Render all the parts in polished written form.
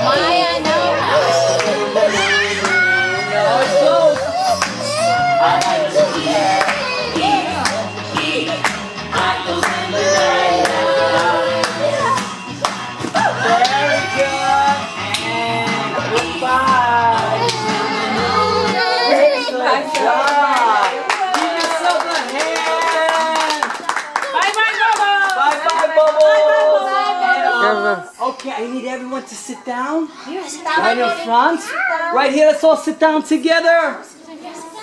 Maya, no. Very good. And goodbye. Excellent job. Give yourself a hand. Bye-bye, Bubbles. Bye-bye, Bubbles. Bye-bye. Okay, I need everyone to sit down. Right in front. Right here, let's all sit down together.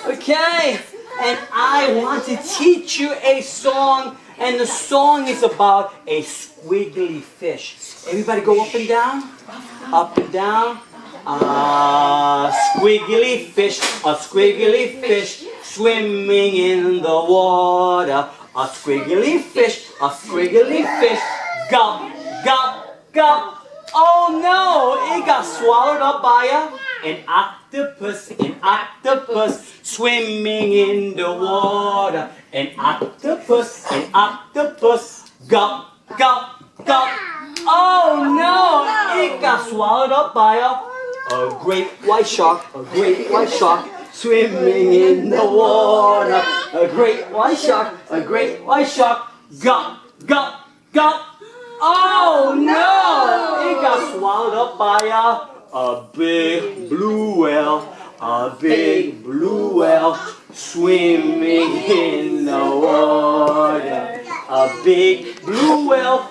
Okay. And I want to teach you a song. And the song is about a squiggly fish. Everybody go up and down. Up and down. A squiggly fish, swimming in the water. A squiggly fish, gulp, gulp, gulp. Oh no, it got swallowed up by an octopus, swimming in the water. An octopus, gulp, gulp, gulp. Oh no, it got swallowed up by a great white shark, swimming in the water. A great white shark, gulp, gulp, gulp. Oh no, it got swallowed up by a big blue whale, swimming in the water. A big blue whale.